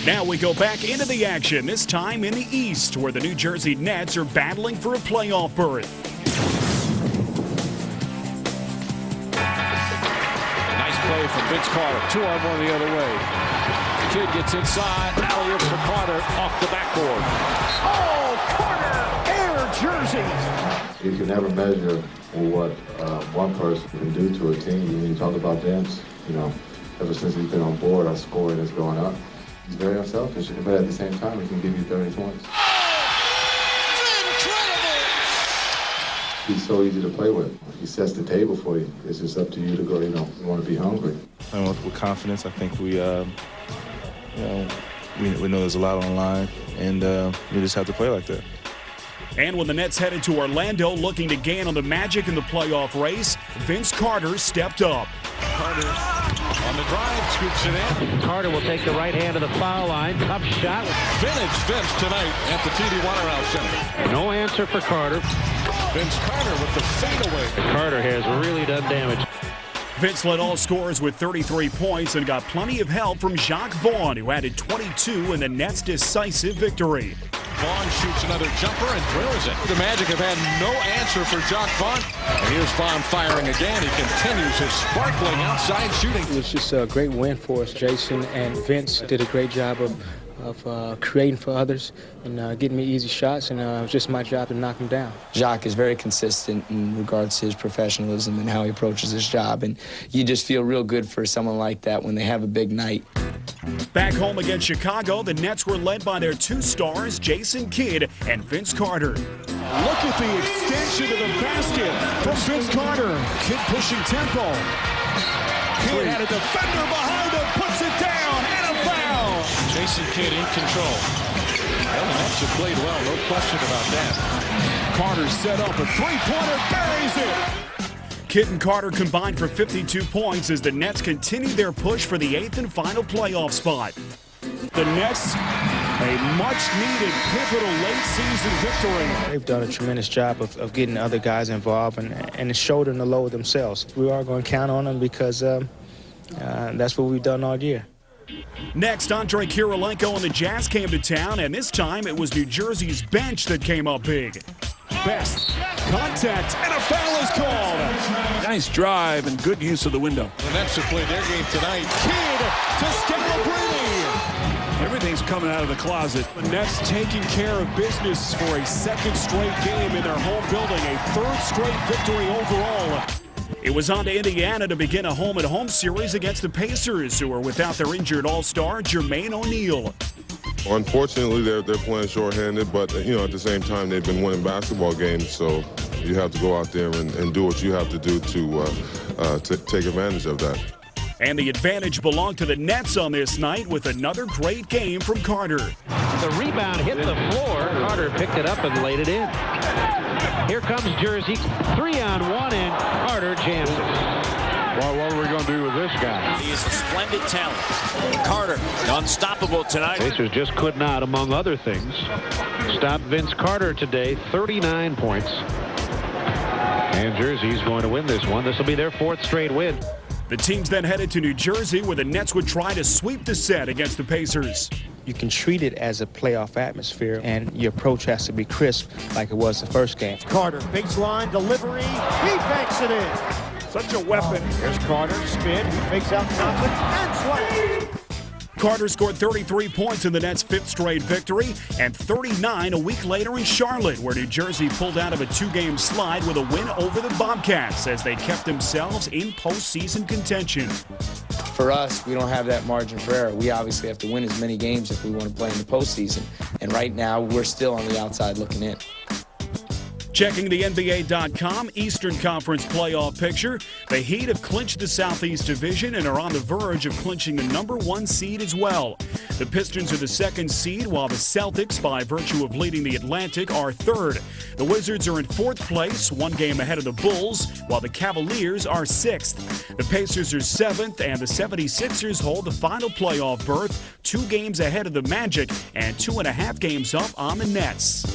Now we go back into the action, this time in the East, where the New Jersey Nets are battling for a playoff berth. Nice play from Vince Carter. 2-on-1 the other way. Kidd gets inside. Alley-oop for Carter off the backboard. Oh, Carter! Air jerseys! You can never measure what one person can do to a team. When you talk about Vince, ever since he's been on board, our scoring is going up. He's very unselfish, but at the same time, he can give you 30 points. Incredible! He's so easy to play with. He sets the table for you. It's just up to you to go, you want to be hungry. And with confidence, I think we know there's a lot on the line, and we just have to play like that. And when the Nets headed to Orlando looking to gain on the Magic in the playoff race, Vince Carter stepped up. Carter on the drive, scoops it in. Carter will take the right hand of the foul line. Tough shot. Vintage Vince tonight at the TD Waterhouse Center. No answer for Carter. Vince Carter with the fadeaway. Carter has really done damage. Vince led all scorers with 33 points and got plenty of help from Jacques Vaughn, who added 22 in the Nets' decisive victory. Vaughn shoots another jumper and drills it. The Magic have had no answer for Jacques Vaughn. And here's Vaughn firing again. He continues his sparkling outside shooting. It was just a great win for us. Jason and Vince did a great job of creating for others and getting me easy shots, and it was just my job to knock them down. Jacques is very consistent in regards to his professionalism and how he approaches his job, and you just feel real good for someone like that when they have a big night. Back home against Chicago, the Nets were led by their two stars, Jason Kidd and Vince Carter. Look at the extension of the basket from Vince Carter. Kidd pushing tempo. Kidd had a defender behind him, puts it down, and a foul. Jason Kidd in control. Well, the Nets have played well, no question about that. Carter set up a three-pointer, buries it. Kidd and Carter combined for 52 points as the Nets continue their push for the 8th and final playoff spot. The Nets, a much-needed, pivotal late-season victory. They've done a tremendous job of getting other guys involved and it's shouldering the load themselves. We are going to count on them because that's what we've done all year. Next, Andre Kirilenko and the Jazz came to town, and this time it was New Jersey's bench that came up big. Best contact, and a foul is called. Nice drive and good use of the window. The Nets have played their game tonight. Kidd to Scalabrine. Everything's coming out of the closet. The Nets taking care of business for a second straight game in their home building, a third straight victory overall. It was on to Indiana to begin a home-and-home series against the Pacers, who are without their injured all-star Jermaine O'Neal. Unfortunately, they're playing shorthanded, but at the same time, they've been winning basketball games, so you have to go out there and do what you have to do to take advantage of that. And the advantage belonged to the Nets on this night with another great game from Carter. The rebound hit the floor. Carter picked it up and laid it in. Here comes Jersey. 3-on-1, and Carter jams it. Well, what are we going to do with this guy? He is a splendid talent. Carter, unstoppable tonight. Pacers just could not, among other things, stop Vince Carter today. 39 points. And Jersey's going to win this one. This will be their 4th straight win. The teams then headed to New Jersey, where the Nets would try to sweep the set against the Pacers. You can treat it as a playoff atmosphere, and your approach has to be crisp like it was the first game. Carter, baseline delivery. He banks it in. Such a weapon. Here's Carter, spin. He fakes out Thompson and slams. Carter scored 33 points in the Nets' 5th straight victory and 39 a week later in Charlotte, where New Jersey pulled out of a 2-game slide with a win over the Bobcats as they kept themselves in postseason contention. For us, we don't have that margin for error. We obviously have to win as many games if we want to play in the postseason. And right now, we're still on the outside looking in. Checking the NBA.com Eastern Conference playoff picture, the Heat have clinched the Southeast Division and are on the verge of clinching the #1 seed as well. The Pistons are the 2nd seed, while the Celtics, by virtue of leading the Atlantic, are 3rd. The Wizards are in 4th place, 1 game ahead of the Bulls, while the Cavaliers are 6th. The Pacers are 7th, and the 76ers hold the final playoff berth, 2 games ahead of the Magic and 2.5 games up on the Nets.